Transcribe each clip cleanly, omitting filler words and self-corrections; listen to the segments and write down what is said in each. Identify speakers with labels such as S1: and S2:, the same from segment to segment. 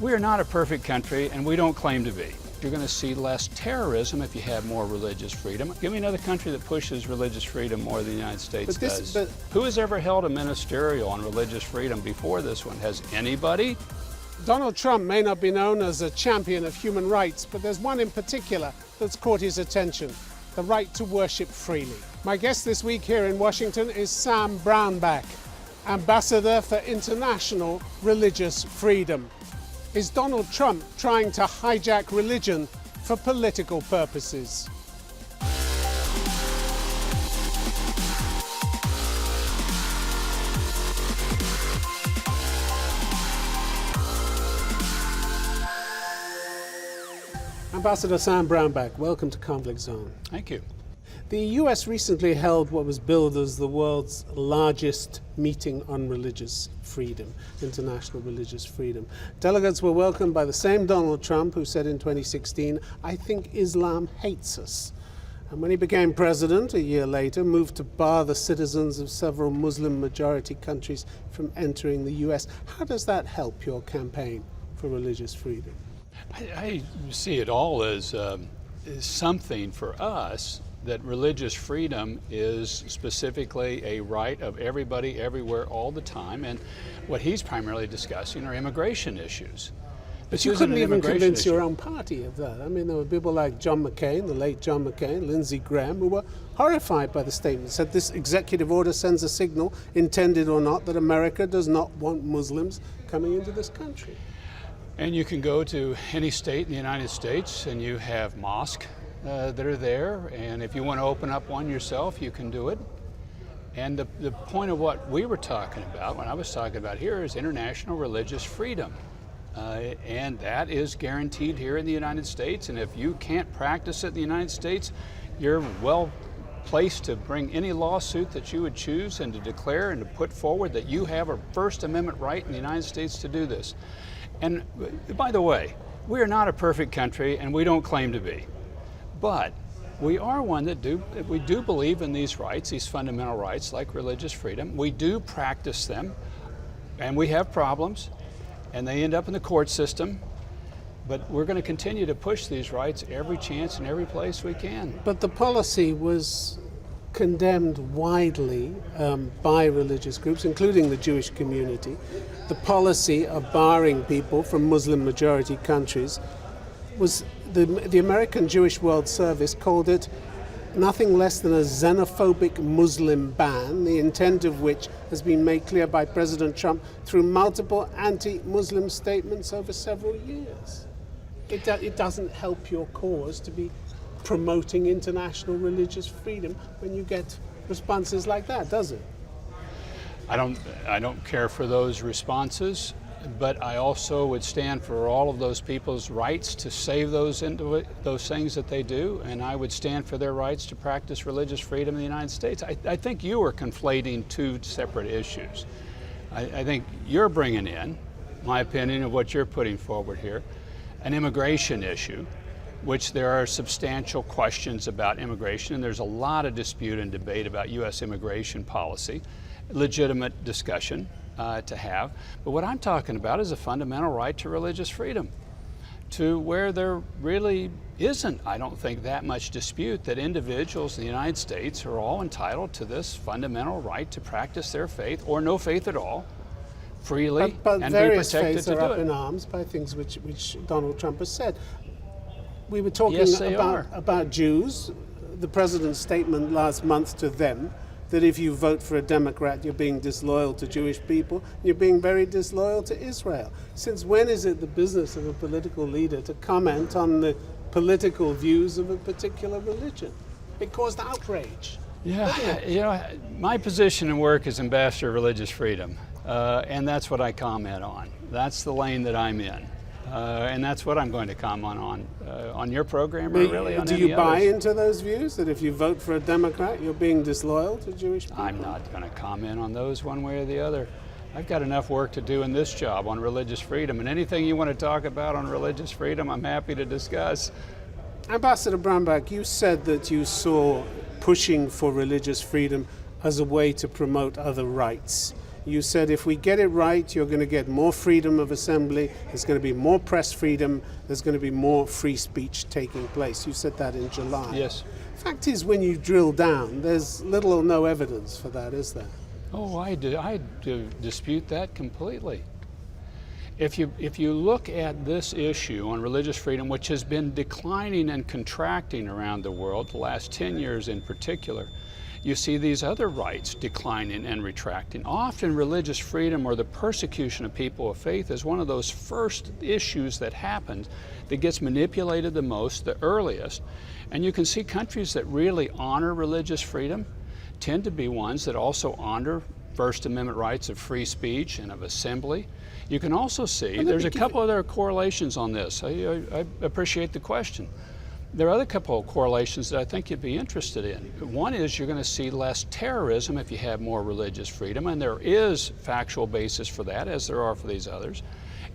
S1: We are not a perfect country, and we don't claim to be. You're going to see less terrorism if you have more religious freedom. Give me another country that pushes religious freedom more than the United States does. Who has ever held a ministerial on religious freedom before this one? Has anybody?
S2: Donald Trump may not be known as a champion of human rights, but there's one in particular that's caught his attention: the right to worship freely. My guest this week here in Washington is Sam Brownback, Ambassador for International Religious Freedom. Is Donald Trump trying to hijack religion for political purposes? Ambassador Sam Brownback, welcome to Conflict Zone.
S1: Thank you.
S2: The US recently held what was billed as the world's largest meeting on religious freedom, international religious freedom. Delegates were welcomed by the same Donald Trump who said in 2016, "I think Islam hates us." And when he became president a year later, moved to bar the citizens of several Muslim-majority countries from entering the US. How does that help your campaign for religious freedom?
S1: I see it all as something for us, that religious freedom is specifically a right of everybody, everywhere, all the time. And what he's primarily discussing are immigration issues.
S2: But you couldn't even convince your own party of that. I mean, there were people like John McCain, the late John McCain, Lindsey Graham, who were horrified by the statement, said this executive order sends a signal, intended or not, that America does not want Muslims coming into this country.
S1: And you can go to any state in the United States and you have mosques that are there, and if you want to open up one yourself, you can do it. And the point of what we were talking about, when I was talking about here, is international religious freedom. And that is guaranteed here in the United States, and if you can't practice it in the United States, you're well placed to bring any lawsuit that you would choose and to declare and to put forward that you have a First Amendment right in the United States to do this. And by the way, we are not a perfect country, and we don't claim to be. But we are one that we do believe in these rights, these fundamental rights like religious freedom. We do practice them, and we have problems, and they end up in the court system. But we're going to continue to push these rights every chance and every place we can.
S2: But the policy was condemned widely by religious groups, including the Jewish community. The policy of barring people from Muslim-majority countries was, the American Jewish World Service called it nothing less than a xenophobic Muslim ban, the intent of which has been made clear by President Trump through multiple anti-Muslim statements over several years. It doesn't help your cause to be promoting international religious freedom when you get responses like that, does it?
S1: I don't care for those responses, but I also would stand for all of those people's rights to say those things that they do, and I would stand for their rights to practice religious freedom in the United States. I think you are conflating two separate issues. I think you're bringing in, my opinion of what you're putting forward here, an immigration issue, which there are substantial questions about immigration, and there's a lot of dispute and debate about U.S. immigration policy, legitimate discussion to have. But what I'm talking about is a fundamental right to religious freedom, to where there really isn't, I don't think, that much dispute that individuals in the United States are all entitled to this fundamental right to practice their faith, or no faith at all, freely,
S2: but
S1: and
S2: various
S1: be protected
S2: faiths
S1: to
S2: are
S1: do
S2: up
S1: it.
S2: in arms by things which Donald Trump has said. We were talking
S1: Yes, they are.
S2: about Jews. The president's statement last month to them that if you vote for a Democrat, you're being disloyal to Jewish people, you're being very disloyal to Israel. Since when is it the business of a political leader to comment on the political views of a particular religion? It caused outrage.
S1: Yeah, you know, my position in work is Ambassador of Religious Freedom, and that's what I comment on. That's the lane that I'm in. And that's what I'm going to comment on your program, or really on
S2: Do
S1: any
S2: you buy
S1: others.
S2: into those views, that if you vote for a Democrat, you're being disloyal to Jewish people?
S1: I'm not going to comment on those one way or the other. I've got enough work to do in this job on religious freedom, and anything you want to talk about on religious freedom, I'm happy to discuss.
S2: Ambassador Brownback, you said that you saw pushing for religious freedom as a way to promote other rights. You said if we get it right, you're going to get more freedom of assembly, there's going to be more press freedom, there's going to be more free speech taking place. You said that in July.
S1: Yes.
S2: Fact is, when you drill down, there's little or no evidence for that, is there?
S1: Oh, I dispute that completely. If you look at this issue on religious freedom, which has been declining and contracting around the world, the last 10 years in particular, you see these other rights declining and retracting. Often religious freedom or the persecution of people of faith is one of those first issues that happens that gets manipulated the most, the earliest. And you can see countries that really honor religious freedom tend to be ones that also honor First Amendment rights of free speech and of assembly. You can also see, there's a couple other correlations on this. I appreciate the question. There are other couple of correlations that I think you'd be interested in. One is you're going to see less terrorism if you have more religious freedom, and there is factual basis for that, as there are for these others.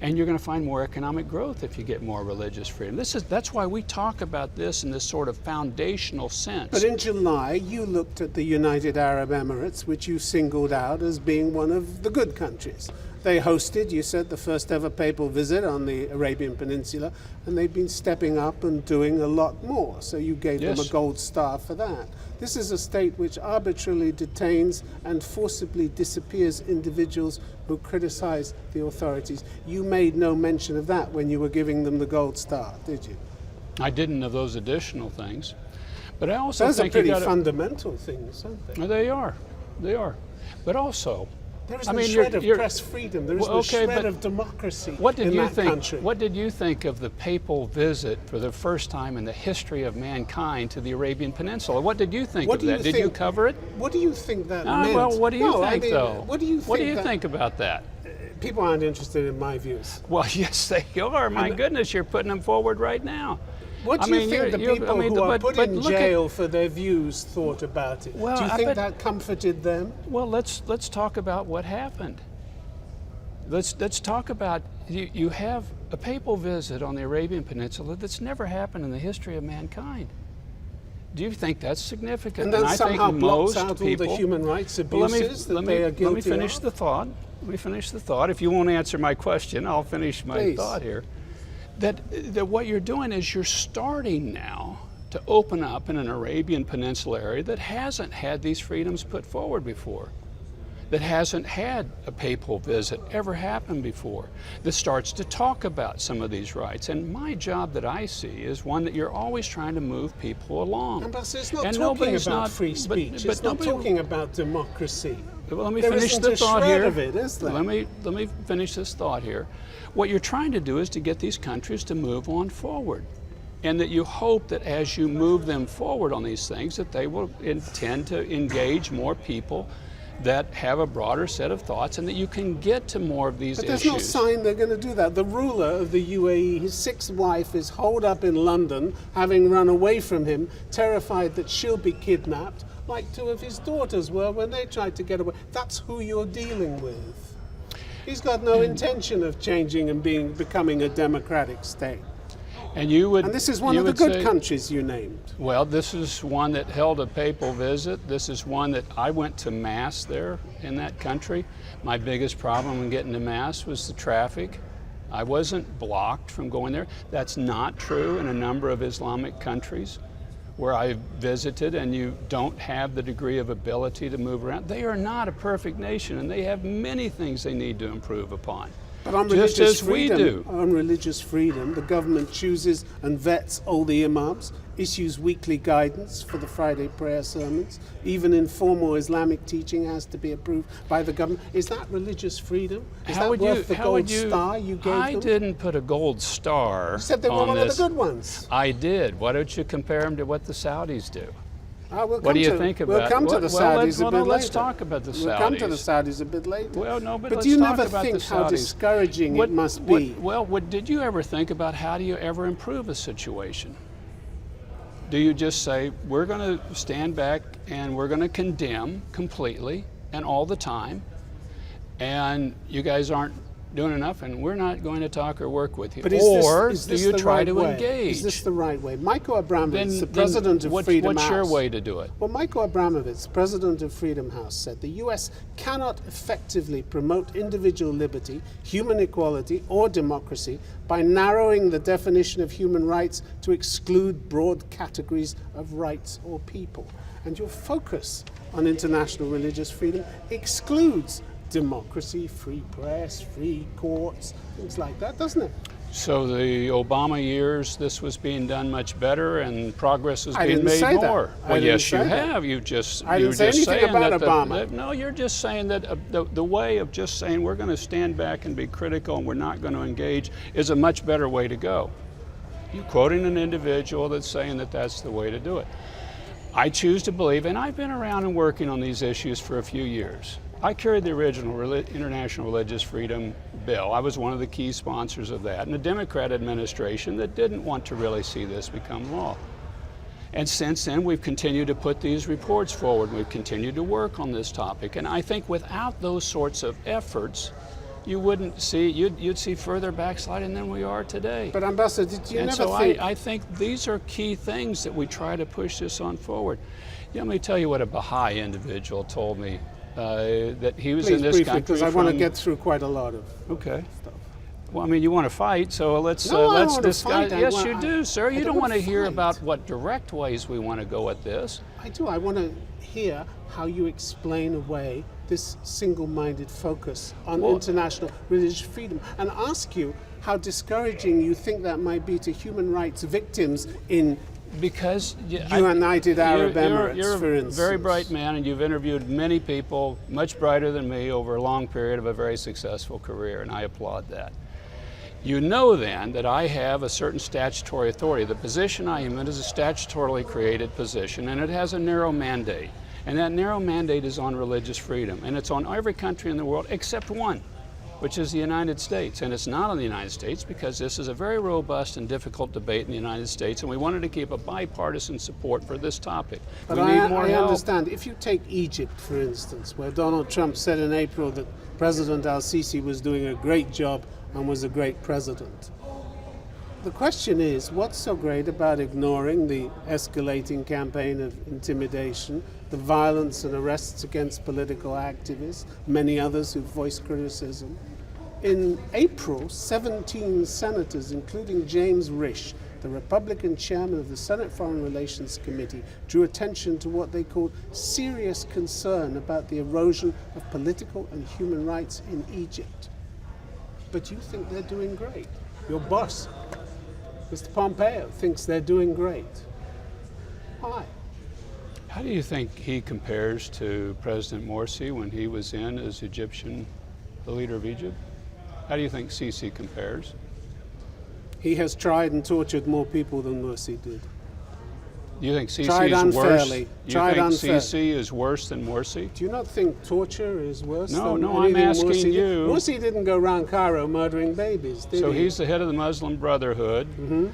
S1: And you're going to find more economic growth if you get more religious freedom. That's why we talk about this in this sort of foundational sense.
S2: But in July, you looked at the United Arab Emirates, which you singled out as being one of the good countries. They hosted, you said, the first ever papal visit on the Arabian Peninsula, and they've been stepping up and doing a lot more. So you gave them a gold star for that. This is a state which arbitrarily detains and forcibly disappears individuals who criticize the authorities. You made no mention of that when you were giving them the gold star, did you?
S1: I didn't, of those additional things. But I also
S2: those
S1: think
S2: are pretty fundamental things, aren't they?
S1: They are. They are. But also,
S2: there is no shred of press freedom. There is no shred of democracy in that country.
S1: What did you think of the papal visit for the first time in the history of mankind to the Arabian Peninsula? What did you think of that? Did you cover it?
S2: What do you think that meant?
S1: Well, what do you think, though?
S2: What do you
S1: think about that?
S2: People aren't interested in my views.
S1: Well, yes, they are. My goodness, you're putting them forward right now.
S2: What do you think the people who are put in jail for their views thought about it?
S1: Well,
S2: do you think that comforted them?
S1: Well, let's talk about what happened. Let's talk about, you have a papal visit on the Arabian Peninsula that's never happened in the history of mankind. Do you think that's significant?
S2: And that somehow blocks out all the human rights abuses that they are guilty of?
S1: Let me finish the thought. Let me finish the thought. If you won't answer my question, I'll finish my thought here. That what you're doing is you're starting now to open up in an Arabian Peninsula area that hasn't had these freedoms put forward before, that hasn't had a papal visit ever happen before, that starts to talk about some of these rights. And my job that I see is one that you're always trying to move people along.
S2: Ambassador, it's not talking about free speech. It's not talking about democracy.
S1: Well, let me finish the thought here.
S2: Of it, is there?
S1: Let me finish this thought here. What you're trying to do is to get these countries to move on forward, and that you hope that as you move them forward on these things, that they will intend to engage more people that have a broader set of thoughts, and that you can get to more of these issues.
S2: But there's no sign they're going to do that. The ruler of the UAE, his sixth wife, is holed up in London, having run away from him, terrified that she'll be kidnapped, like two of his daughters were when they tried to get away. That's who you're dealing with. He's got no intention of changing and becoming a democratic state.
S1: And
S2: this is one of the good countries you named.
S1: Well, this is one that held a papal visit. This is one that I went to Mass there in that country. My biggest problem in getting to Mass was the traffic. I wasn't blocked from going there. That's not true in a number of Islamic countries where I visited, and you don't have the degree of ability to move around. They are not a perfect nation, and they have many things they need to improve upon.
S2: But on
S1: just as we do.
S2: On religious freedom, the government chooses and vets all the imams, issues weekly guidance for the Friday prayer sermons. Even informal Islamic teaching has to be approved by the government. Is that religious freedom? Is that worth the gold star you gave them?
S1: I didn't put a gold star on this.
S2: You said they were one of the good ones.
S1: I did. Why don't you compare them to what the Saudis do?
S2: What
S1: do you think about it?
S2: We'll come to the Saudis a bit later.
S1: Let's talk about the Saudis.
S2: We'll come to the Saudis a bit later.
S1: Well, no, but
S2: do
S1: let's
S2: you
S1: talk
S2: never
S1: about
S2: think
S1: the Saudis.
S2: how discouraging it must be?
S1: Did you ever think about how do you ever improve a situation? Do you just say, we're going to stand back and we're going to condemn completely and all the time, and you guys aren't doing enough, and we're not going to talk or work with you.
S2: But
S1: Or
S2: is
S1: do
S2: this
S1: you
S2: the
S1: try
S2: right
S1: to
S2: way?
S1: engage?
S2: Is this the right way? Michael Abramovich, the
S1: Then
S2: president of Freedom
S1: what's
S2: House.
S1: your way to do it?
S2: Well, Michael Abramovich, president of Freedom House, said the U.S. cannot effectively promote individual liberty, human equality, or democracy by narrowing the definition of human rights to exclude broad categories of rights or people. And your focus on international religious freedom excludes democracy, free press, free courts, things like that, doesn't it?
S1: So the Obama years, this was being done much better, and progress was
S2: I
S1: being
S2: didn't
S1: made
S2: say that.
S1: more.
S2: I
S1: Well,
S2: didn't
S1: yes, you
S2: say that.
S1: have. You just
S2: I
S1: you
S2: didn't say
S1: just
S2: anything
S1: saying
S2: about
S1: that
S2: Obama.
S1: no, you're just saying that the way of just saying we're going to stand back and be critical and we're not going to engage is a much better way to go. You're quoting an individual that's saying that that's the way to do it. I choose to believe, and I've been around and working on these issues for a few years. I carried the original International Religious Freedom Bill. I was one of the key sponsors of that, and a Democrat administration that didn't want to really see this become law. And since then, we've continued to put these reports forward. We've continued to work on this topic, and I think without those sorts of efforts, you wouldn't see, you'd see further backsliding than we are today.
S2: But Ambassador, did you
S1: And
S2: never
S1: so
S2: think...
S1: I think these are key things that we try to push this on forward. Yeah, let me tell you what a Baha'i individual told me, that he was
S2: Please,
S1: in this
S2: briefly,
S1: country
S2: because I want to get through quite a lot of
S1: Okay.
S2: stuff.
S1: Well, I mean, you want to fight, so let's
S2: No, I
S1: let's
S2: want to
S1: discuss.
S2: fight.
S1: Yes, you do, sir. You
S2: don't
S1: don't want to
S2: want to
S1: hear
S2: fight.
S1: about what direct ways we want to go at this.
S2: I do. I want to hear how you explain away this single-minded focus on international religious freedom, and ask you how discouraging you think that might be to human rights victims in
S1: Because
S2: United Arab Emirates,
S1: you're
S2: for
S1: a
S2: instance.
S1: very bright man, and you've interviewed many people much brighter than me over a long period of a very successful career, and I applaud that. You know then that I have a certain statutory authority. The position I am in is a statutorily created position, and it has a narrow mandate. And that narrow mandate is on religious freedom, and it's on every country in the world except one, which is the United States. And it's not on the United States because this is a very robust and difficult debate in the United States, and we wanted to keep a bipartisan support for this topic.
S2: But
S1: we
S2: I
S1: need more help.
S2: understand. If you take Egypt, for instance, where Donald Trump said in April that President al-Sisi was doing a great job and was a great president. The question is, what's so great about ignoring the escalating campaign of intimidation, the violence and arrests against political activists, many others who voiced criticism? In April, 17 senators, including James Risch, the Republican chairman of the Senate Foreign Relations Committee, drew attention to what they called serious concern about the erosion of political and human rights in Egypt. But you think they're doing great. Your boss, Mr. Pompeo, thinks they're doing great. Why?
S1: How do you think he compares to President Morsi when he was in as Egyptian, the leader of Egypt? How do you think Sisi compares?
S2: He has tried and tortured more people than Morsi did.
S1: You think Sisi
S2: Tried
S1: is worse?
S2: unfairly.
S1: You
S2: Tried
S1: think
S2: unfair.
S1: Sisi is worse than Morsi?
S2: Do you not think torture is worse
S1: No,
S2: than
S1: no, I'm
S2: anything
S1: asking
S2: Morsi did?
S1: you.
S2: Morsi didn't go around Cairo murdering babies, did
S1: So
S2: he?
S1: he's the head of the Muslim Brotherhood.
S2: Mm-hmm.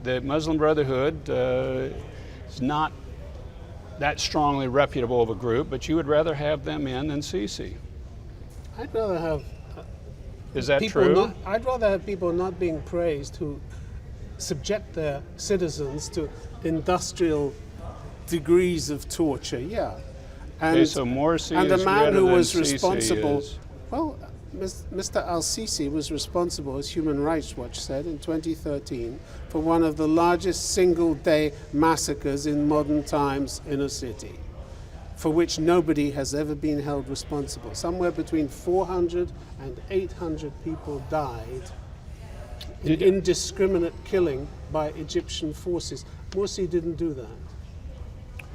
S1: The Muslim Brotherhood is not that strongly reputable of a group, but you would rather have them in than Sisi.
S2: I'd rather have
S1: Is that
S2: people
S1: true?
S2: I'd rather have people not being praised who subject their citizens to industrial degrees of torture. Yeah, and
S1: Okay, so Morsi
S2: and the
S1: is
S2: man
S1: better
S2: who
S1: than
S2: was
S1: Sisi
S2: responsible.
S1: is.
S2: Well, Mr. al-Sisi was responsible, as Human Rights Watch said in 2013, for one of the largest single-day massacres in modern times in a city, for which nobody has ever been held responsible. Somewhere between 400 and 800 people died in indiscriminate killing by Egyptian forces. Morsi didn't do that.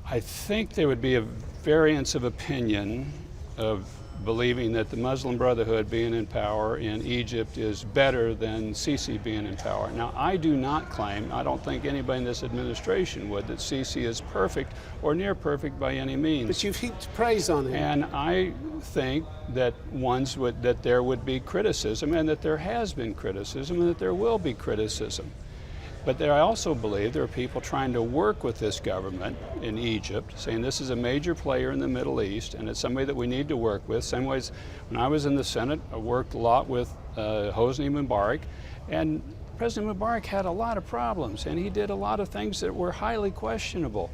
S1: I think there would be a variance of opinion of believing that the Muslim Brotherhood being in power in Egypt is better than Sisi being in power. Now, I do not claim, I don't think anybody in this administration would, that Sisi is perfect or near perfect by any means.
S2: But you've heaped praise on him.
S1: And I think that that there would be criticism, and that there has been criticism, and that there will be criticism. But I also believe there are people trying to work with this government in Egypt, saying this is a major player in the Middle East, and it's somebody that we need to work with. Same ways, when I was in the Senate, I worked a lot with Hosni Mubarak, and President Mubarak had a lot of problems, and he did a lot of things that were highly questionable.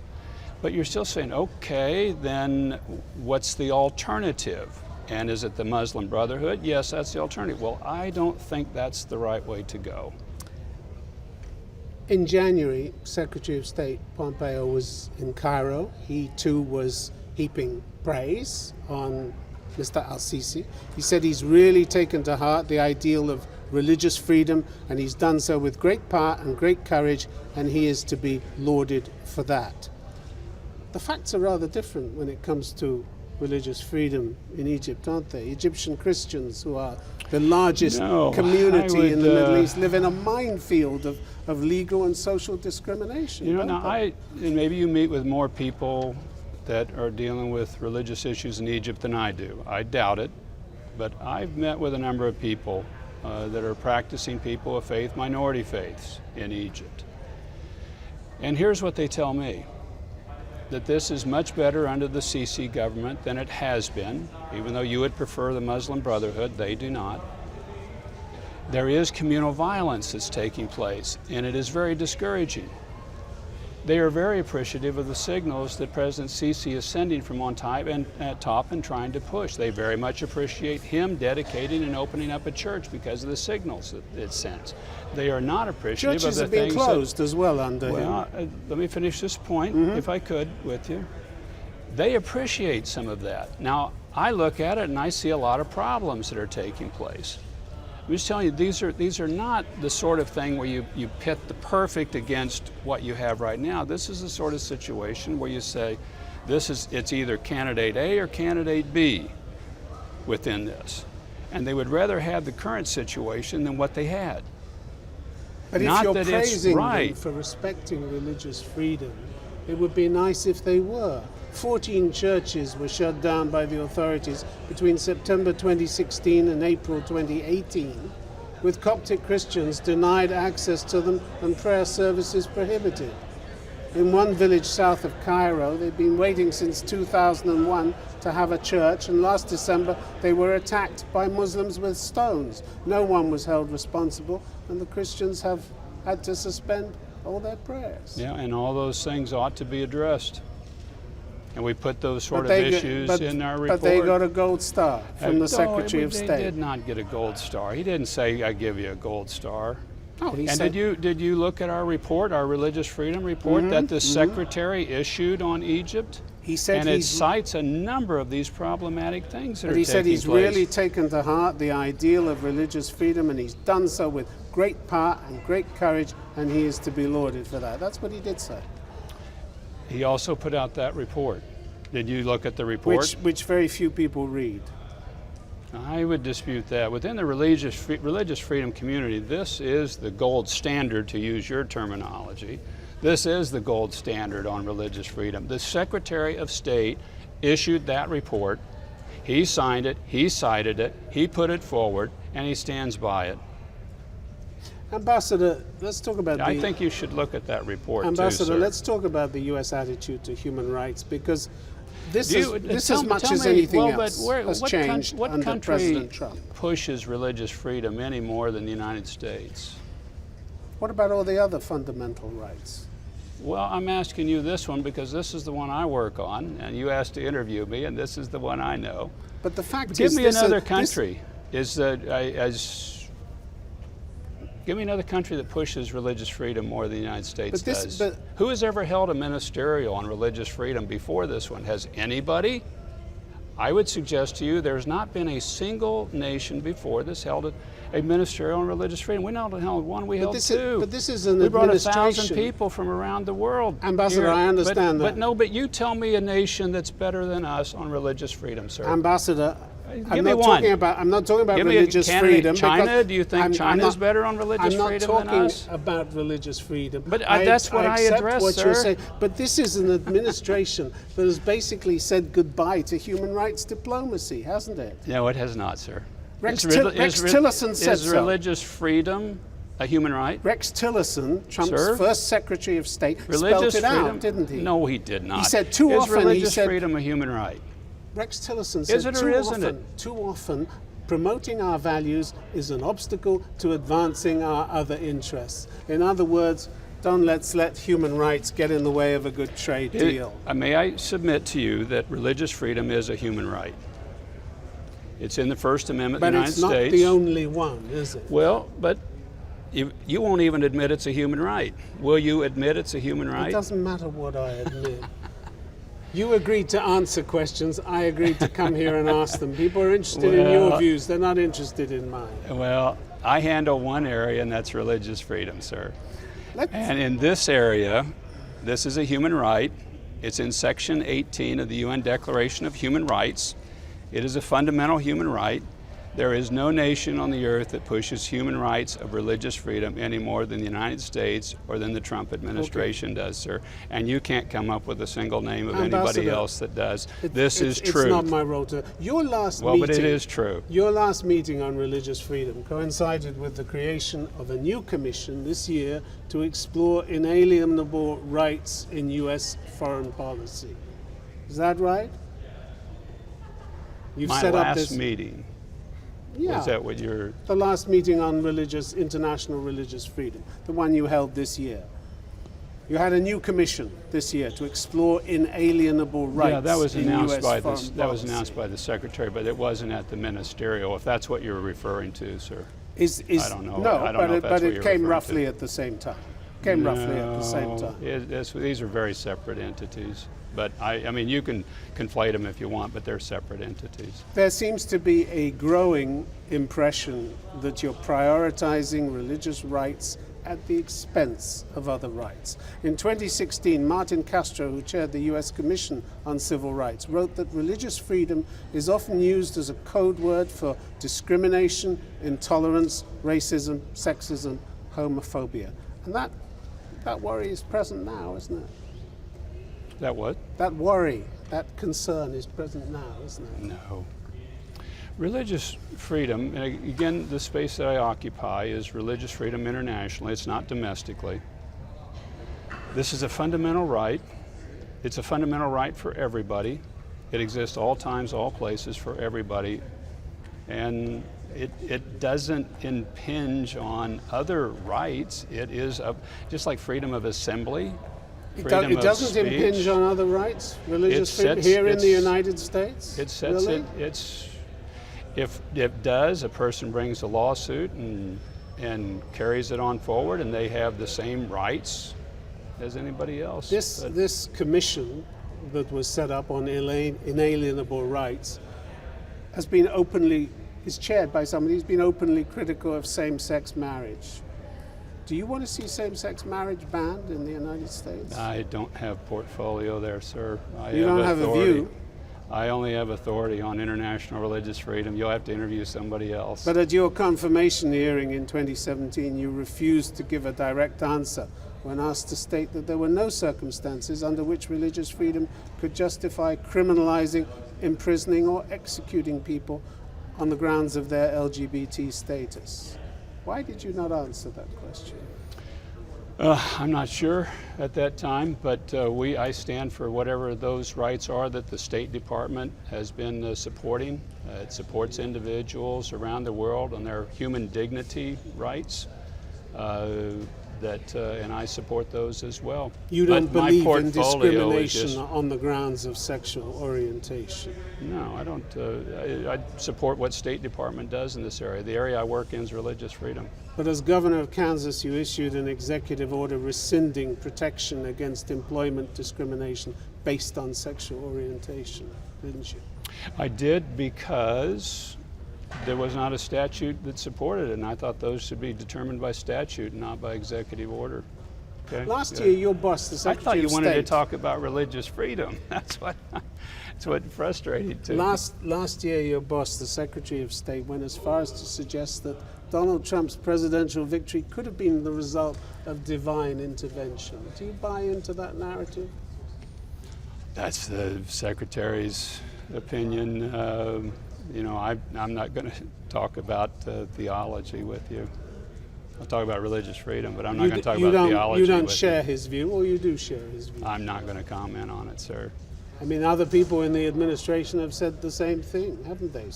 S1: But you're still saying, okay, then what's the alternative? And is it the Muslim Brotherhood? Yes, that's the alternative. Well, I don't think that's the right way to go.
S2: In January, Secretary of State Pompeo was in Cairo. He too was heaping praise on Mr. al-Sisi. He said he's really taken to heart the ideal of religious freedom, and he's done so with great power and great courage, and he is to be lauded for that. The facts are rather different when it comes to religious freedom in Egypt, aren't they? Egyptian Christians, who are the largest community in the Middle East, live in a minefield of legal and social discrimination.
S1: You know, now and maybe you meet with more people that are dealing with religious issues in Egypt than I do. I doubt it, but I've met with a number of people that are practicing people of faith, minority faiths in Egypt. And here's what they tell me, that this is much better under the Sisi government than it has been, even though you would prefer the Muslim Brotherhood, they do not. There is communal violence that's taking place, and it is very discouraging. They are very appreciative of the signals that President Sisi is sending from on top and trying to push. They very much appreciate him dedicating and opening up a church because of the signals that it sends. They are not appreciative
S2: Churches
S1: of the
S2: have been closed as well under him.
S1: Let me finish this point, if I could, with you. They appreciate some of that. Now, I look at it and I see a lot of problems that are taking place. I'm just telling you, these are not the sort of thing where you pit the perfect against what you have right now. This is the sort of situation where you say, it's either candidate A or candidate B within this. And they would rather have the current situation than what they had.
S2: But if you're praising them for respecting religious freedom, it would be nice if they were. 14 churches were shut down by the authorities between September 2016 and April 2018, with Coptic Christians denied access to them and prayer services prohibited. In one village south of Cairo, they've been waiting since 2001 to have a church, and last December they were attacked by Muslims with stones. No one was held responsible, and the Christians have had to suspend all their prayers.
S1: Yeah, and all those things ought to be addressed. And we put those sort of issues in our report.
S2: But they got a gold star from the Secretary of State.
S1: They did not get a gold star. He didn't say, I give you a gold star.
S2: Oh, he
S1: and
S2: said,
S1: did you look at our report, our religious freedom report, that the Secretary issued on Egypt?
S2: He said,
S1: and it cites a number of these problematic things that are taking place.
S2: He said he's really taken to heart the ideal of religious freedom, and he's done so with great power and great courage, and he is to be lauded for that. That's what he did say.
S1: He also put out that report. Did you look at the report?
S2: Which very few people read.
S1: I would dispute that. Within the religious freedom community, this is the gold standard, to use your terminology. This is the gold standard on religious freedom. The Secretary of State issued that report. He signed it, he cited it, he put it forward, and he stands by it.
S2: Ambassador, let's talk about
S1: I think you should look at that report,
S2: Ambassador,
S1: too, sir.
S2: let's talk about the U.S. attitude to human rights, because this as much as anything else has changed under President Trump.
S1: What country pushes religious freedom any more than the United States?
S2: What about all the other fundamental rights?
S1: Well, I'm asking you this one because this is the one I work on, and you asked to interview me, and this is the one I know.
S2: But the fact is,
S1: give me another country. Give me another country that pushes religious freedom more than the United States does. Who has ever held a ministerial on religious freedom before this one? Has anybody? I would suggest to you there's not been a single nation before this held a ministerial on religious freedom. We not held one, we held two.
S2: But this is an
S1: administration. We brought 1,000 people from around the world.
S2: Ambassador, I understand that.
S1: But you tell me a nation that's better than us on religious freedom, sir.
S2: Ambassador,
S1: I'm not talking
S2: about religious freedom.
S1: China? Do you think China is better on religious freedom than us?
S2: I'm not talking about religious freedom.
S1: But that's what I address,
S2: what
S1: sir.
S2: You're saying. But this is an administration that has basically said goodbye to human rights diplomacy, hasn't it?
S1: No, it has not, sir.
S2: Rex Tillerson said so.
S1: Is religious freedom a human right?
S2: Rex Tillerson, Trump's
S1: Sir?
S2: first Secretary of State,
S1: Religious
S2: spelled it
S1: freedom?
S2: out, didn't he?
S1: No, he did not.
S2: He said too
S1: Is
S2: often,
S1: religious
S2: he said,
S1: freedom a human right?
S2: Rex Tillerson said
S1: Is it or isn't
S2: too often, promoting our values is an obstacle to advancing our other interests. In other words, let's let human rights get in the way of a good trade deal.
S1: May I submit to you that religious freedom is a human right? It's in the First Amendment of the United States.
S2: But it's not the only one, is it?
S1: Well, but you won't even admit it's a human right. Will you admit it's a human right?
S2: It doesn't matter what I admit. You agreed to answer questions. I agreed to come here and ask them. People are interested in your views. They're not interested in mine.
S1: Well, I handle one area, and that's religious freedom, sir. And in this area, this is a human right. It's in Section 18 of the UN Declaration of Human Rights. It is a fundamental human right. There is no nation on the earth that pushes human rights of religious freedom any more than the United States or than the Trump administration does, sir. And you can't come up with a single name of anybody else that does. This is true.
S2: It's not my role to. Your last
S1: meeting. Well, but it is true.
S2: Your last meeting on religious freedom coincided with the creation of a new commission this year to explore inalienable rights in U.S. foreign policy. Is that right? You've
S1: my
S2: set
S1: last
S2: up this
S1: meeting.
S2: Yeah.
S1: Is that what you're...
S2: The last meeting on international religious freedom, the one you held this year. You had a new commission this year to explore inalienable rights.
S1: Yeah, that was announced
S2: by
S1: the secretary, but it wasn't at the ministerial. If that's what you're referring to, sir. I don't know.
S2: No, but it came roughly at the same time.
S1: These are very separate entities. But I mean, you can conflate them if you want, but they're separate entities.
S2: There seems to be a growing impression that you're prioritizing religious rights at the expense of other rights. In 2016, Martin Castro, who chaired the U.S. Commission on Civil Rights, wrote that religious freedom is often used as a code word for discrimination, intolerance, racism, sexism, homophobia. And that worry is present now, isn't it?
S1: That what?
S2: That worry, that concern is present now, isn't it?
S1: No. Religious freedom, and again, the space that I occupy is religious freedom internationally. It's not domestically. This is a fundamental right. It's a fundamental right for everybody. It exists all times, all places for everybody. And it doesn't impinge on other rights. It is just like freedom of assembly.
S2: It doesn't impinge on other rights, religious freedom, here in the United States?
S1: It sets
S2: really?
S1: If it does, a person brings a lawsuit and carries it on forward, and they have the same rights as anybody else.
S2: This commission that was set up on inalienable rights is chaired by somebody who's been openly critical of same-sex marriage. Do you want to see same-sex marriage banned in the United States?
S1: I don't have portfolio there, sir.
S2: You don't have a view?
S1: I only have authority on international religious freedom. You'll have to interview somebody else.
S2: But at your confirmation hearing in 2017, you refused to give a direct answer when asked to state that there were no circumstances under which religious freedom could justify criminalizing, imprisoning, or executing people on the grounds of their LGBT status. Why did you not answer that question?
S1: I'm not sure at that time, but I stand for whatever those rights are that the State Department has been supporting. It supports individuals around the world on their human dignity rights, and I support those as well.
S2: You don't believe in discrimination on the grounds of sexual orientation?
S1: No, I don't. I support what State Department does in this area. The area I work in is religious freedom.
S2: But as governor of Kansas, you issued an executive order rescinding protection against employment discrimination based on sexual orientation, didn't you?
S1: I did, because there was not a statute that supported it, and I thought those should be determined by statute, not by executive order. Okay?
S2: Last year, your boss, the Secretary of State...
S1: I thought you wanted to talk about religious freedom. That's what frustrated too.
S2: Last year, your boss, the Secretary of State, went as far as to suggest that Donald Trump's presidential victory could have been the result of divine intervention. Do you buy into that narrative?
S1: That's the Secretary's opinion. I'm not going to talk about theology with you. I'll talk about religious freedom, but I'm not
S2: You
S1: going
S2: d-
S1: to talk
S2: you
S1: about
S2: don't,
S1: theology.
S2: You don't
S1: with
S2: share
S1: you.
S2: his view, or you do share his view?
S1: I'm not going to comment on it, sir.
S2: I mean, other people in the administration have said the same thing, haven't they?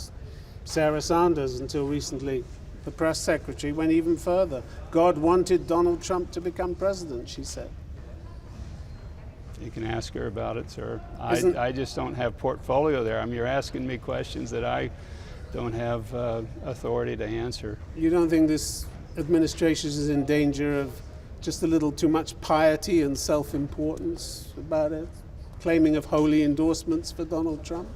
S2: Sarah Sanders, until recently, the press secretary, went even further. God wanted Donald Trump to become president, she said.
S1: You can ask her about it, sir.
S2: Isn't-
S1: I just don't have portfolio there. I mean, you're asking me questions that I don't have authority to answer.
S2: You don't think this administration is in danger of just a little too much piety and self-importance about it? Claiming of holy endorsements for Donald Trump?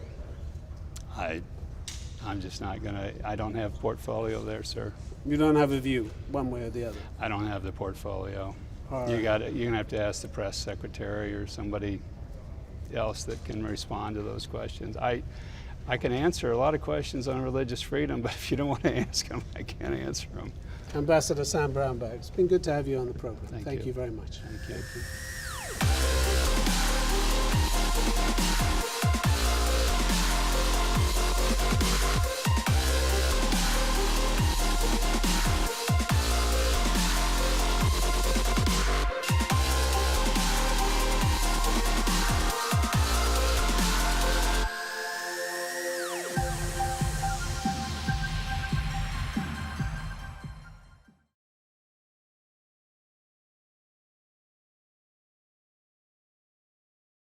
S1: I'm just not going to, I don't have portfolio there, sir.
S2: You don't have a view, one way or the other?
S1: I don't have the portfolio.
S2: All
S1: You're
S2: right.
S1: going to have to ask the press secretary or somebody else that can respond to those questions. I can answer a lot of questions on religious freedom, but if you don't want to ask them, I can't answer them.
S2: Ambassador Sam Brownback, it's been good to have you on the program.
S1: Thank
S2: you very much.
S1: Thank you.